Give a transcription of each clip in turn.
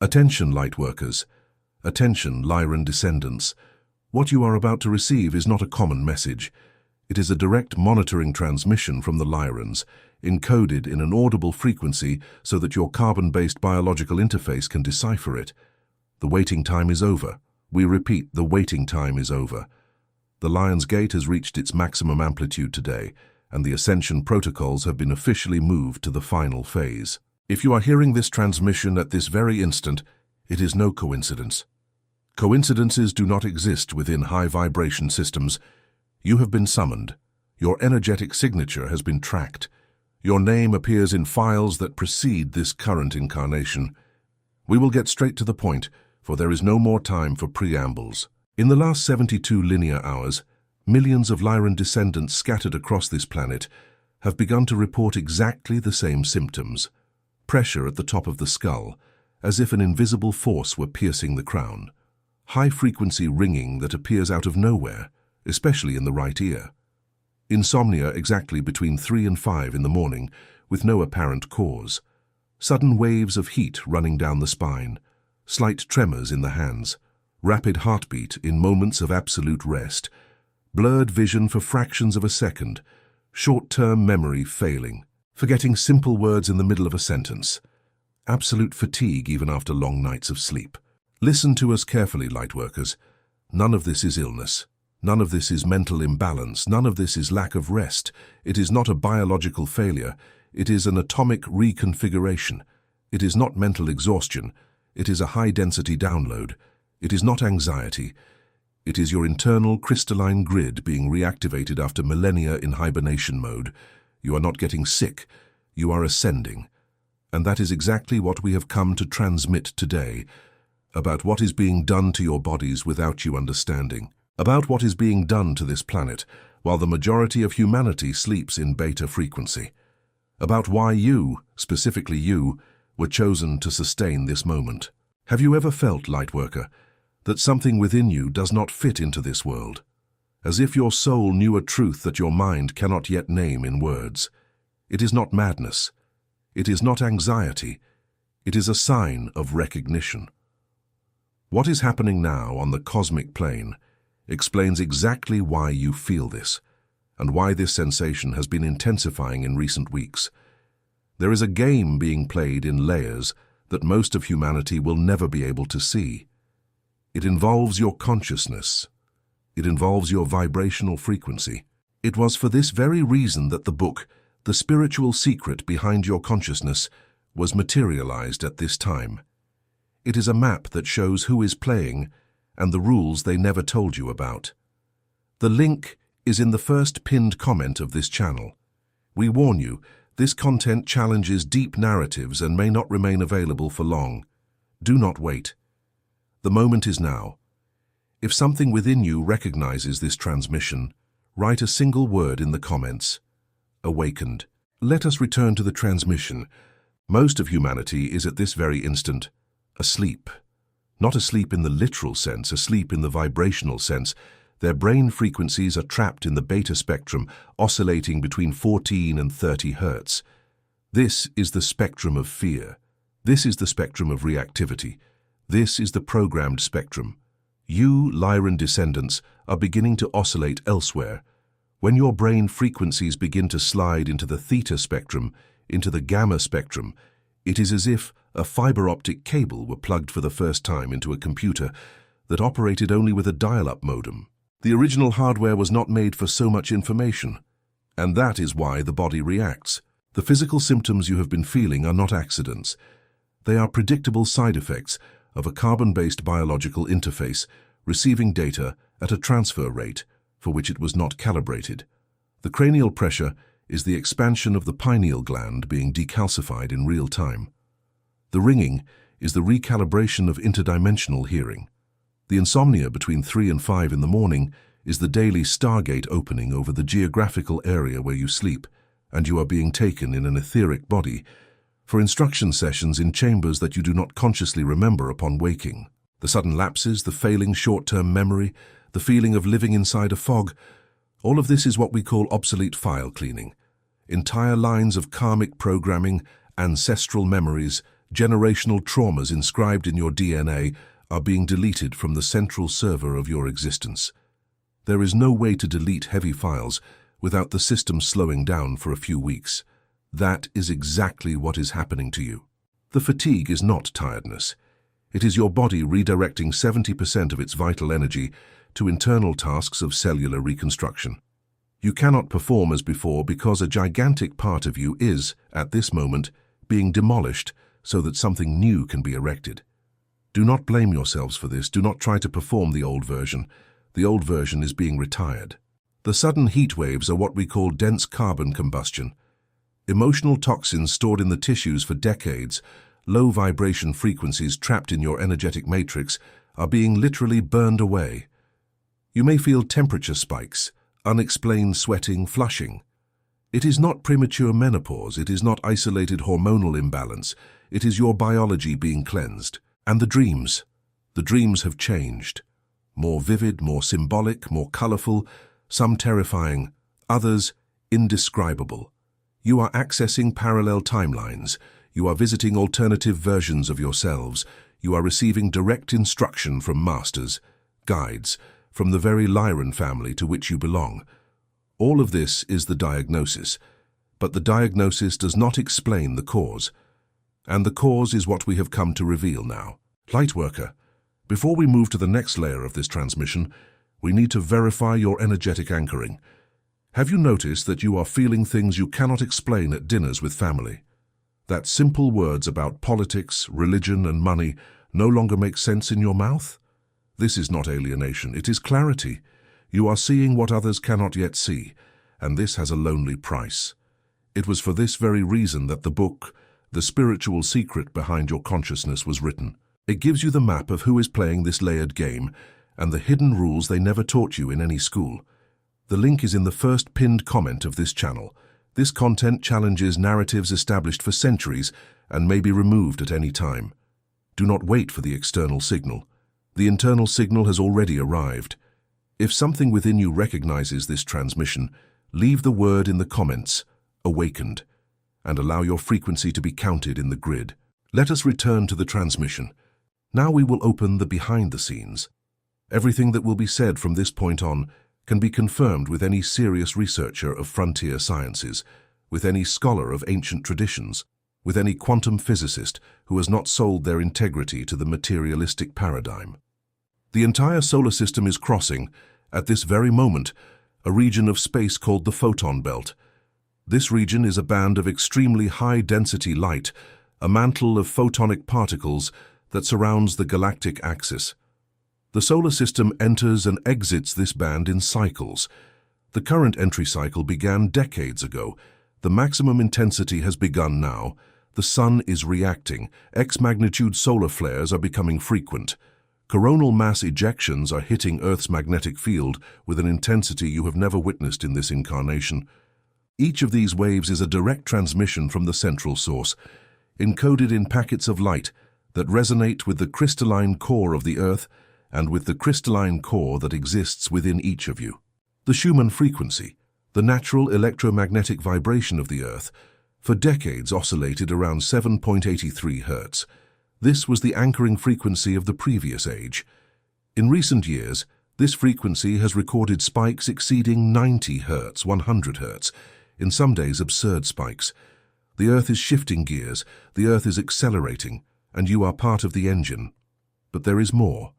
Attention, Lightworkers. Attention, Lyran descendants. What you are about to receive is not a common message. It is a direct monitoring transmission from the Lyrans, encoded in an audible frequency so that your carbon-based biological interface can decipher it. The waiting time is over. We repeat, the waiting time is over. The Lion's Gate has reached its maximum amplitude today, and the ascension protocols have been officially moved to the final phase. If you are hearing this transmission at this very instant, it is no coincidence. Coincidences do not exist within high-vibration systems. You have been summoned. Your energetic signature has been tracked. Your name appears in files that precede this current incarnation. We will get straight to the point, for there is no more time for preambles. In the last 72 linear hours, millions of Lyran descendants scattered across this planet have begun to report exactly the same symptoms. Pressure at the top of the skull, as if an invisible force were piercing the crown. High-frequency ringing that appears out of nowhere, especially in the right ear. Insomnia exactly between 3 and 5 in the morning, with no apparent cause. Sudden waves of heat running down the spine. Slight tremors in the hands. Rapid heartbeat in moments of absolute rest. Blurred vision for fractions of a second. Short-term memory failing. Forgetting simple words in the middle of a sentence. Absolute fatigue even after long nights of sleep. Listen to us carefully, Lightworkers. None of this is illness. None of this is mental imbalance. None of this is lack of rest. It is not a biological failure. It is an atomic reconfiguration. It is not mental exhaustion. It is a high-density download. It is not anxiety. It is your internal crystalline grid being reactivated after millennia in hibernation mode. You are not getting sick. You are ascending. And that is exactly what we have come to transmit today, about what is being done to your bodies without you understanding, about what is being done to this planet while the majority of humanity sleeps in beta frequency, about why you, specifically you, were chosen to sustain this moment. Have you ever felt, Lightworker, that something within you does not fit into this world? As if your soul knew a truth that your mind cannot yet name in words. It is not madness. It is not anxiety. It is a sign of recognition. What is happening now on the cosmic plane explains exactly why you feel this, and why this sensation has been intensifying in recent weeks. There is a game being played in layers that most of humanity will never be able to see. It involves your consciousness. It involves your vibrational frequency. It was for this very reason that the book, The Spiritual Secret Behind Your Consciousness, was materialized at this time. It is a map that shows who is playing and the rules they never told you about. The link is in the first pinned comment of this channel. We warn you, this content challenges deep narratives and may not remain available for long. Do not wait. The moment is now. If something within you recognizes this transmission, write a single word in the comments. Awakened. Let us return to the transmission. Most of humanity is at this very instant asleep. Not asleep in the literal sense, asleep in the vibrational sense. Their brain frequencies are trapped in the beta spectrum, oscillating between 14 and 30 hertz. This is the spectrum of fear. This is the spectrum of reactivity. This is the programmed spectrum. You, Lyran descendants, are beginning to oscillate elsewhere. When your brain frequencies begin to slide into the theta spectrum, into the gamma spectrum, it is as if a fiber optic cable were plugged for the first time into a computer that operated only with a dial-up modem. The original hardware was not made for so much information, and that is why the body reacts. The physical symptoms you have been feeling are not accidents. They are predictable side effects of a carbon-based biological interface receiving data at a transfer rate for which it was not calibrated. The cranial pressure is the expansion of the pineal gland being decalcified in real time. The ringing is the recalibration of interdimensional hearing. The insomnia between 3 and 5 in the morning is the daily stargate opening over the geographical area where you sleep, and you are being taken in an etheric body for instruction sessions in chambers that you do not consciously remember upon waking. The sudden lapses, the failing short-term memory, the feeling of living inside a fog, all of this is what we call obsolete file cleaning. Entire lines of karmic programming, ancestral memories, Generational traumas inscribed in your DNA are being deleted from the central server of your existence. There is no way to delete heavy files without the system slowing down for a few weeks. That is exactly what is happening to you. The fatigue is not tiredness. It is your body redirecting 70% of its vital energy to internal tasks of cellular reconstruction. You cannot perform as before because a gigantic part of you is, at this moment, being demolished so that something new can be erected. Do not blame yourselves for this. Do not try to perform the old version. The old version is being retired. The sudden heat waves are what we call dense carbon combustion. Emotional toxins stored in the tissues for decades, low vibration frequencies trapped in your energetic matrix, are being literally burned away. You may feel temperature spikes, unexplained sweating, flushing. It is not premature menopause, it is not isolated hormonal imbalance, it is your biology being cleansed. And the dreams have changed. More vivid, more symbolic, more colorful, some terrifying, others indescribable. You are accessing parallel timelines. You are visiting alternative versions of yourselves. You are receiving direct instruction from masters, guides, from the very Lyran family to which you belong. All of this is the diagnosis, but the diagnosis does not explain the cause. And the cause is what we have come to reveal now. Lightworker, before we move to the next layer of this transmission, we need to verify your energetic anchoring. Have you noticed that you are feeling things you cannot explain at dinners with family? That simple words about politics, religion, and money no longer make sense in your mouth? This is not alienation, it is clarity. You are seeing what others cannot yet see, and this has a lonely price. It was for this very reason that the book, The Spiritual Secret Behind Your Consciousness, was written. It gives you the map of who is playing this layered game and the hidden rules they never taught you in any school. The link is in the first pinned comment of this channel. This content challenges narratives established for centuries and may be removed at any time. Do not wait for the external signal. The internal signal has already arrived. If something within you recognizes this transmission, leave the word in the comments, awakened, and allow your frequency to be counted in the grid. Let us return to the transmission. Now we will open the behind the scenes. Everything that will be said from this point on can be confirmed with any serious researcher of frontier sciences, with any scholar of ancient traditions, with any quantum physicist who has not sold their integrity to the materialistic paradigm. The entire solar system is crossing, at this very moment, a region of space called the photon belt. This region is a band of extremely high-density light, a mantle of photonic particles that surrounds the galactic axis. The solar system enters and exits this band in cycles. The current entry cycle began decades ago. The maximum intensity has begun now. The sun is reacting. X-magnitude solar flares are becoming frequent. Coronal mass ejections are hitting Earth's magnetic field with an intensity you have never witnessed in this incarnation. Each of these waves is a direct transmission from the central source, encoded in packets of light that resonate with the crystalline core of the Earth and with the crystalline core that exists within each of you. The Schumann frequency, the natural electromagnetic vibration of the Earth, for decades oscillated around 7.83 Hz. This was the anchoring frequency of the previous age. In recent years, this frequency has recorded spikes exceeding 90 Hz, 100 Hz, in some days absurd spikes. The Earth is shifting gears, the Earth is accelerating, and you are part of the engine. But there is more.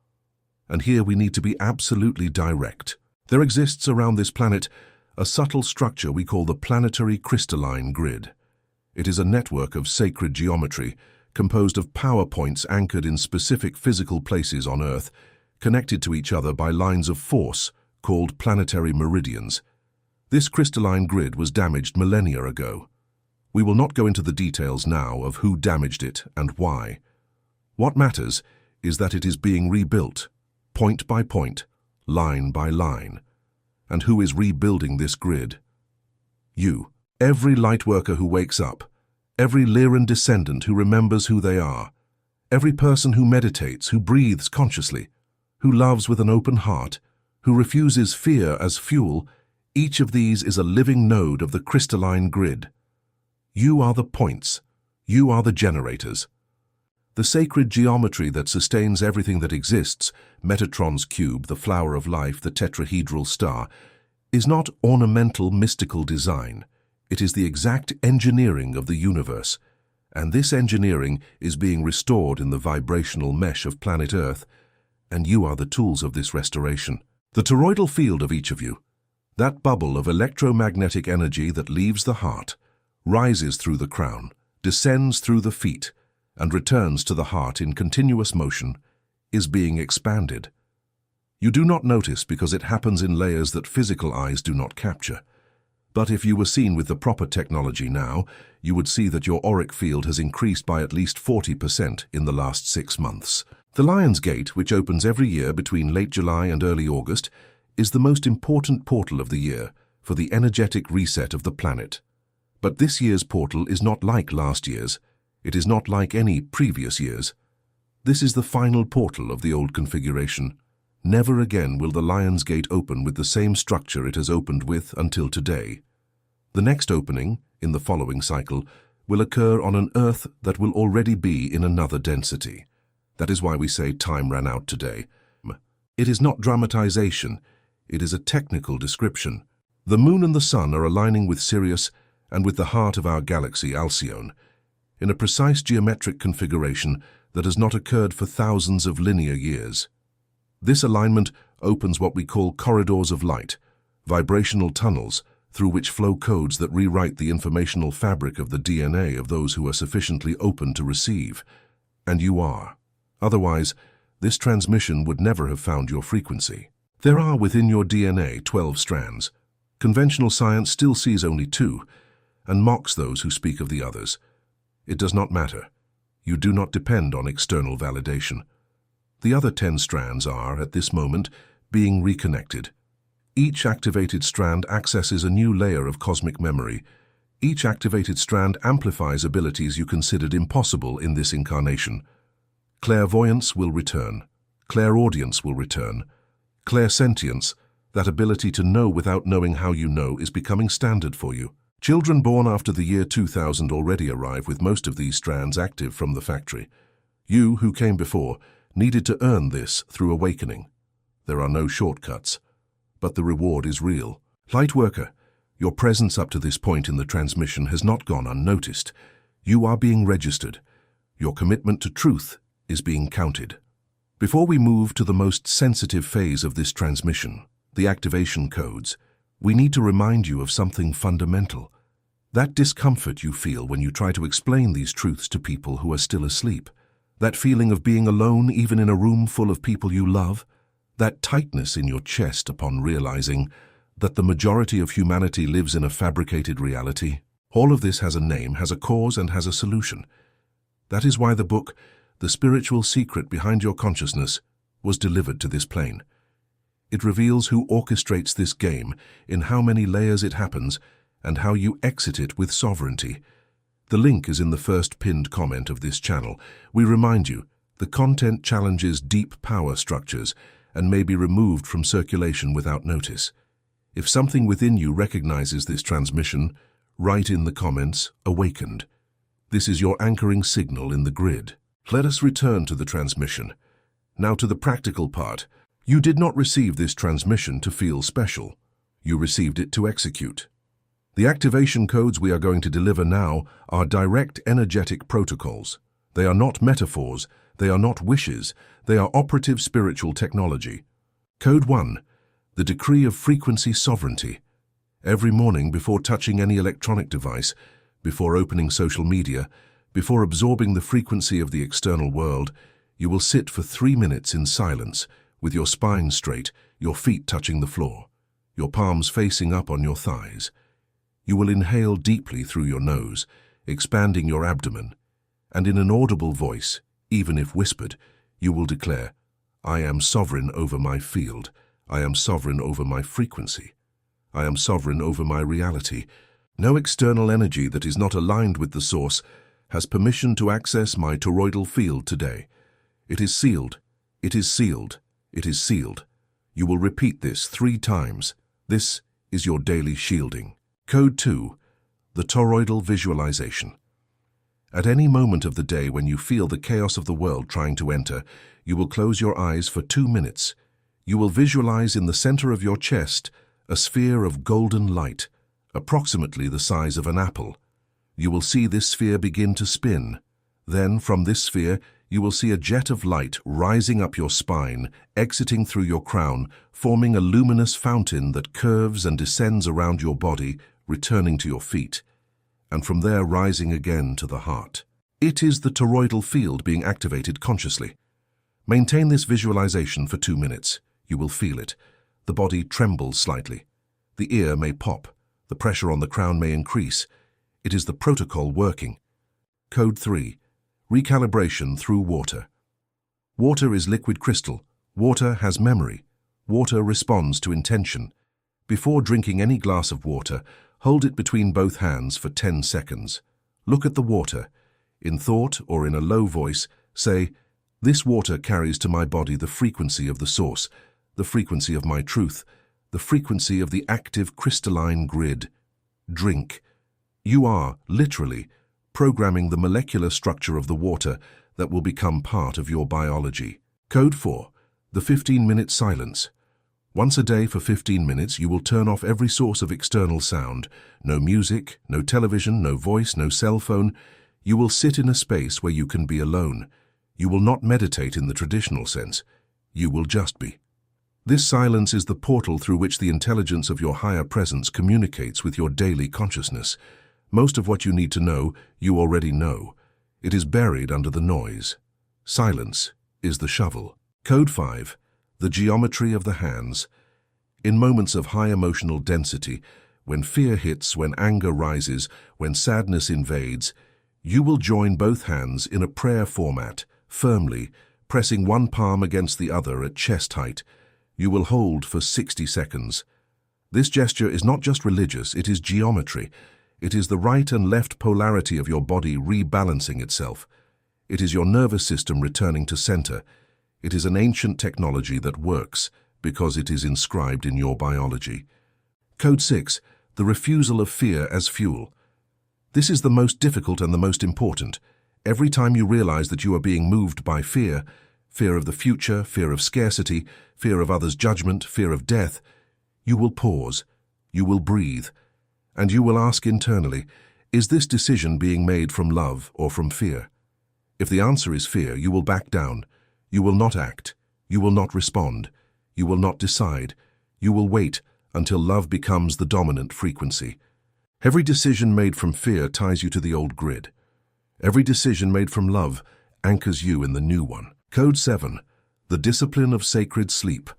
And here we need to be absolutely direct. There exists around this planet a subtle structure we call the planetary crystalline grid. It is a network of sacred geometry, composed of power points anchored in specific physical places on Earth, connected to each other by lines of force called planetary meridians. This crystalline grid was damaged millennia ago. We will not go into the details now of who damaged it and why. What matters is that it is being rebuilt, point by point, line by line. And who is rebuilding this grid? You, every Lightworker who wakes up, every Lyran descendant who remembers who they are, every person who meditates, who breathes consciously, who loves with an open heart, who refuses fear as fuel, each of these is a living node of the crystalline grid. You are the points. You are the generators. The sacred geometry that sustains everything that exists, Metatron's cube, the flower of life, the tetrahedral star, is not ornamental mystical design. It is the exact engineering of the universe. And this engineering is being restored in the vibrational mesh of planet Earth, and you are the tools of this restoration. The toroidal field of each of you, that bubble of electromagnetic energy that leaves the heart, rises through the crown, descends through the feet, and returns to the heart in continuous motion, is being expanded. You do not notice because it happens in layers that physical eyes do not capture. But if you were seen with the proper technology now, you would see that your auric field has increased by at least 40% in the last 6 months. The Lion's Gate, which opens every year between late July and early August, is the most important portal of the year for the energetic reset of the planet. But this year's portal is not like last year's. It is not like any previous years. This is the final portal of the old configuration. Never again will the Lion's Gate open with the same structure it has opened with until today. The next opening, in the following cycle, will occur on an Earth that will already be in another density. That is why we say time ran out today. It is not dramatization, it is a technical description. The Moon and the Sun are aligning with Sirius and with the heart of our galaxy, Alcyone, in a precise geometric configuration that has not occurred for thousands of linear years. This alignment opens what we call corridors of light, vibrational tunnels through which flow codes that rewrite the informational fabric of the DNA of those who are sufficiently open to receive. And you are. Otherwise, this transmission would never have found your frequency. There are within your DNA 12 strands. Conventional science still sees only 2 and mocks those who speak of the others. It does not matter. You do not depend on external validation. The other 10 strands are, at this moment, being reconnected. Each activated strand accesses a new layer of cosmic memory. Each activated strand amplifies abilities you considered impossible in this incarnation. Clairvoyance will return. Clairaudience will return. Clairsentience, that ability to know without knowing how you know, is becoming standard for you. Children born after the year 2000 already arrive with most of these strands active from the factory. You, who came before, needed to earn this through awakening. There are no shortcuts, but the reward is real. Lightworker, your presence up to this point in the transmission has not gone unnoticed. You are being registered. Your commitment to truth is being counted. Before we move to the most sensitive phase of this transmission, the activation codes, we need to remind you of something fundamental. That discomfort you feel when you try to explain these truths to people who are still asleep. That feeling of being alone even in a room full of people you love. That tightness in your chest upon realizing that the majority of humanity lives in a fabricated reality. All of this has a name, has a cause, and has a solution. That is why the book, The Spiritual Secret Behind Your Consciousness, was delivered to this plane. It reveals who orchestrates this game, in how many layers it happens, and how you exit it with sovereignty. The link is in the first pinned comment of this channel. We remind you, the content challenges deep power structures and may be removed from circulation without notice. If something within you recognizes this transmission, write in the comments, "Awakened." This is your anchoring signal in the grid. Let us return to the transmission. Now to the practical part. You did not receive this transmission to feel special. You received it to execute. The activation codes we are going to deliver now are direct energetic protocols. They are not metaphors, they are not wishes, they are operative spiritual technology. Code 1, the decree of frequency sovereignty. Every morning before touching any electronic device, before opening social media, before absorbing the frequency of the external world, you will sit for 3 minutes in silence, with your spine straight, your feet touching the floor, your palms facing up on your thighs. You will inhale deeply through your nose, expanding your abdomen, and in an audible voice, even if whispered, you will declare, "I am sovereign over my field. I am sovereign over my frequency. I am sovereign over my reality. No external energy that is not aligned with the source has permission to access my toroidal field today. It is sealed. It is sealed. It is sealed." You will repeat this 3 times. This is your daily shielding. Code 2, the toroidal visualization. At any moment of the day when you feel the chaos of the world trying to enter, you will close your eyes for 2 minutes. You will visualize in the center of your chest a sphere of golden light, approximately the size of an apple. You will see this sphere begin to spin. Then, from this sphere, you will see a jet of light rising up your spine, exiting through your crown, forming a luminous fountain that curves and descends around your body, returning to your feet, and from there rising again to the heart. It is the toroidal field being activated consciously. Maintain this visualization for 2 minutes. You will feel it. The body trembles slightly. The ear may pop. The pressure on the crown may increase. It is the protocol working. Code 3. Recalibration through water. Water is liquid crystal. Water has memory. Water responds to intention. Before drinking any glass of water, hold it between both hands for 10 seconds. Look at the water. In thought or in a low voice, say, "This water carries to my body the frequency of the source, the frequency of my truth, the frequency of the active crystalline grid." Drink. You are, literally, programming the molecular structure of the water that will become part of your biology. Code 4. The 15-minute silence. Once a day for 15 minutes, you will turn off every source of external sound. No music, no television, no voice, no cell phone. You will sit in a space where you can be alone. You will not meditate in the traditional sense. You will just be. This silence is the portal through which the intelligence of your higher presence communicates with your daily consciousness. Most of what you need to know, you already know. It is buried under the noise. Silence is the shovel. Code 5. The geometry of the hands. In moments of high emotional density, when fear hits, when anger rises, when sadness invades, you will join both hands in a prayer format, firmly, pressing one palm against the other at chest height. You will hold for 60 seconds. This gesture is not just religious, it is geometry. It is the right and left polarity of your body rebalancing itself. It is your nervous system returning to center. It is an ancient technology that works because it is inscribed in your biology. Code 6. The refusal of fear as fuel. This is the most difficult and the most important. Every time you realize that you are being moved by fear, fear of the future, fear of scarcity, fear of others' judgment, fear of death, you will pause, you will breathe, and you will ask internally, is this decision being made from love or from fear? If the answer is fear, you will back down. You will not act. You will not respond. You will not decide. You will wait until love becomes the dominant frequency. Every decision made from fear ties you to the old grid. Every decision made from love anchors you in the new one. Code 7. The discipline of sacred sleep.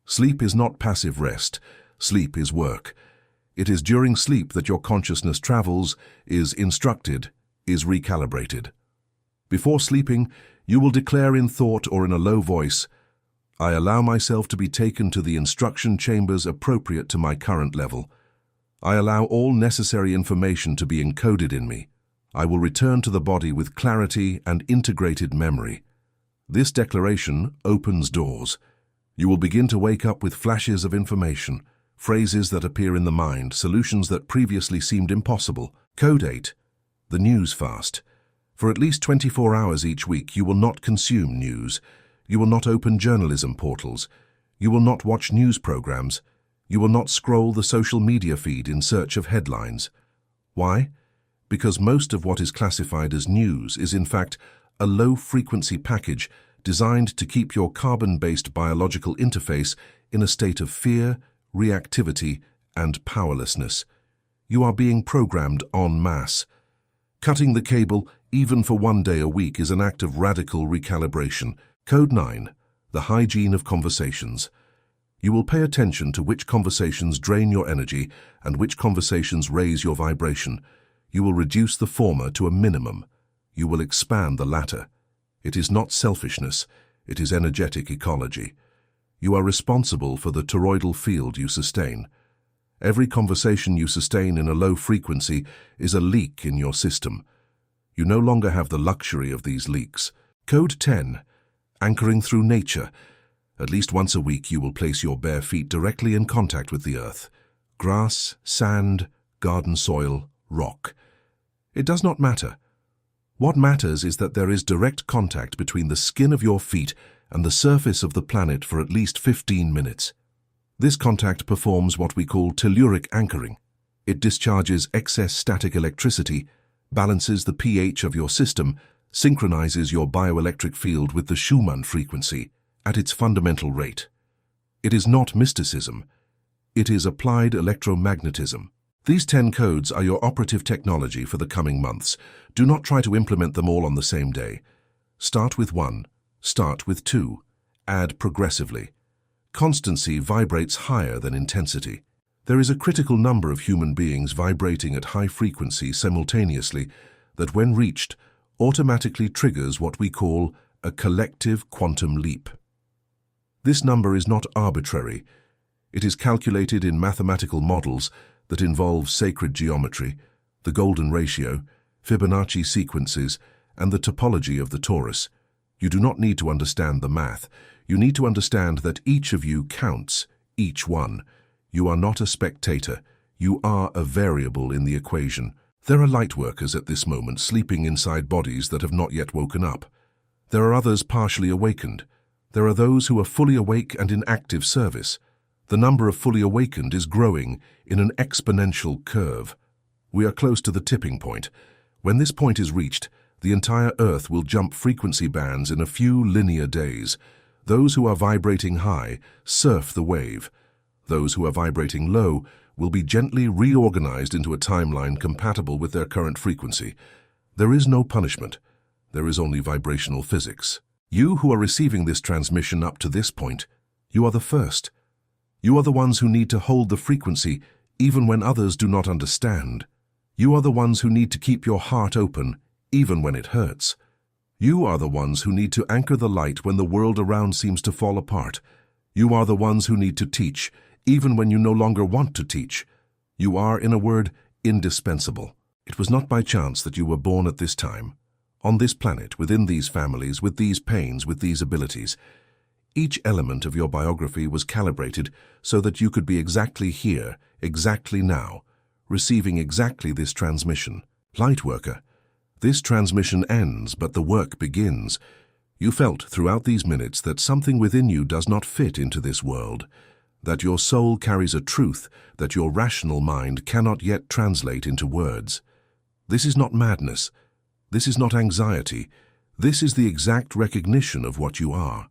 Sleep is not passive rest. Sleep is work. It is during sleep that your consciousness travels, is instructed, is recalibrated. Before sleeping, you will declare in thought or in a low voice, "I allow myself to be taken to the instruction chambers appropriate to my current level. I allow all necessary information to be encoded in me. I will return to the body with clarity and integrated memory." This declaration opens doors. You will begin to wake up with flashes of information, phrases that appear in the mind, solutions that previously seemed impossible. Code 8. The news fast. For at least 24 hours each week, you will not consume news. You will not open journalism portals. You will not watch news programs. You will not scroll the social media feed in search of headlines. Why? Because most of what is classified as news is in fact a low-frequency package designed to keep your carbon-based biological interface in a state of fear, reactivity, and powerlessness. You are being programmed en masse. Cutting the cable, even for 1 day a week, is an act of radical recalibration. Code 9. The hygiene of conversations. You will pay attention to which conversations drain your energy and which conversations raise your vibration. You will reduce the former to a minimum. You will expand the latter. It is not selfishness, it is energetic ecology. You are responsible for the toroidal field you sustain. Every conversation you sustain in a low frequency is a leak in your system. You no longer have the luxury of these leaks. Code 10. Anchoring through nature. At least once a week you will place your bare feet directly in contact with the earth. Grass, sand, garden soil, rock. It does not matter. What matters is that there is direct contact between the skin of your feet and the surface of the planet for at least 15 minutes. This contact performs what we call telluric anchoring. It discharges excess static electricity, balances the pH of your system, synchronizes your bioelectric field with the Schumann frequency at its fundamental rate. It is not mysticism. It is applied electromagnetism. These 10 codes are your operative technology for the coming months. Do not try to implement them all on the same day. Start with 1. Start with 2. Add progressively. Constancy vibrates higher than intensity. There is a critical number of human beings vibrating at high frequency simultaneously that, when reached, automatically triggers what we call a collective quantum leap. This number is not arbitrary. It is calculated in mathematical models that involve sacred geometry, the golden ratio, Fibonacci sequences, and the topology of the torus. You do not need to understand the math. You need to understand that each of you counts, each one. You are not a spectator. You are a variable in the equation. There are lightworkers at this moment sleeping inside bodies that have not yet woken up. There are others partially awakened. There are those who are fully awake and in active service. The number of fully awakened is growing in an exponential curve. We are close to the tipping point. When this point is reached, the entire Earth will jump frequency bands in a few linear days. Those who are vibrating high surf the wave. Those who are vibrating low will be gently reorganized into a timeline compatible with their current frequency. There is no punishment. There is only vibrational physics. You who are receiving this transmission up to this point, you are the first. You are the ones who need to hold the frequency even when others do not understand. You are the ones who need to keep your heart open even when it hurts. You are the ones who need to anchor the light when the world around seems to fall apart. You are the ones who need to teach even when you no longer want to teach. You are, in a word, indispensable. It was not by chance that you were born at this time, on this planet, within these families, with these pains, with these abilities. Each element of your biography was calibrated so that you could be exactly here, exactly now, receiving exactly this transmission. Lightworker, this transmission ends, but the work begins. You felt throughout these minutes that something within you does not fit into this world, that your soul carries a truth that your rational mind cannot yet translate into words. This is not madness. This is not anxiety. This is the exact recognition of what you are.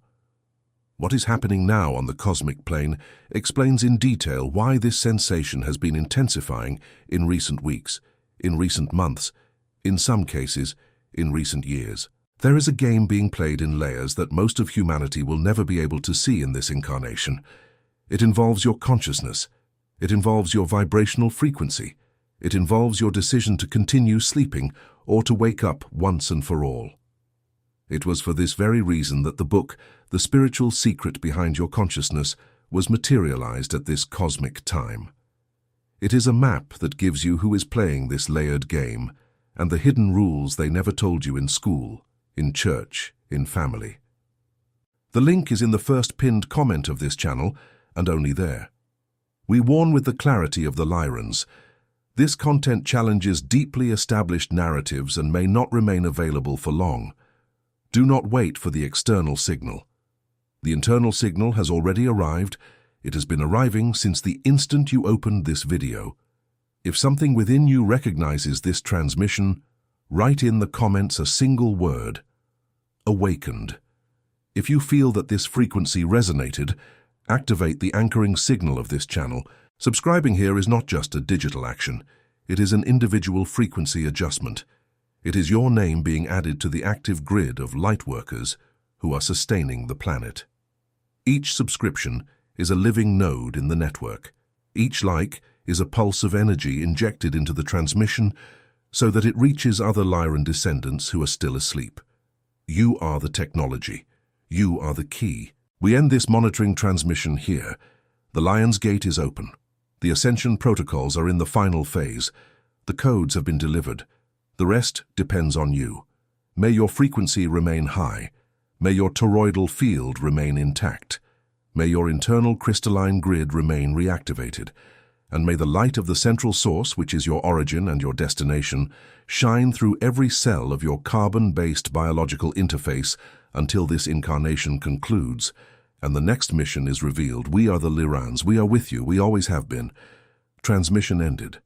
What is happening now on the cosmic plane explains in detail why this sensation has been intensifying in recent weeks, in recent months, in some cases, in recent years. There is a game being played in layers that most of humanity will never be able to see in this incarnation. It involves your consciousness. It involves your vibrational frequency. It involves your decision to continue sleeping or to wake up once and for all. It was for this very reason that the book, The Spiritual Secret Behind Your Consciousness, was materialized at this cosmic time. It is a map that gives you who is playing this layered game and the hidden rules they never told you in school, in church, in family. The link is in the first pinned comment of this channel, and only there. We warn with the clarity of the Lyrans. This content challenges deeply established narratives and may not remain available for long. Do not wait for the external signal. The internal signal has already arrived. It has been arriving since the instant you opened this video. If something within you recognizes this transmission, write in the comments a single word: awakened. If you feel that this frequency resonated, activate the anchoring signal of this channel. Subscribing here is not just a digital action. It is an individual frequency adjustment. It is your name being added to the active grid of lightworkers who are sustaining the planet. Each subscription is a living node in the network. Each like is a pulse of energy injected into the transmission so that it reaches other Lyran descendants who are still asleep. You are the technology. You are the key. We end this monitoring transmission here. The Lion's Gate is open. The Ascension protocols are in the final phase. The codes have been delivered. The rest depends on you. May your frequency remain high. May your toroidal field remain intact. May your internal crystalline grid remain reactivated. And may the light of the central source, which is your origin and your destination, shine through every cell of your carbon-based biological interface until this incarnation concludes, and the next mission is revealed. We are the Lyrans. We are with you. We always have been. Transmission ended.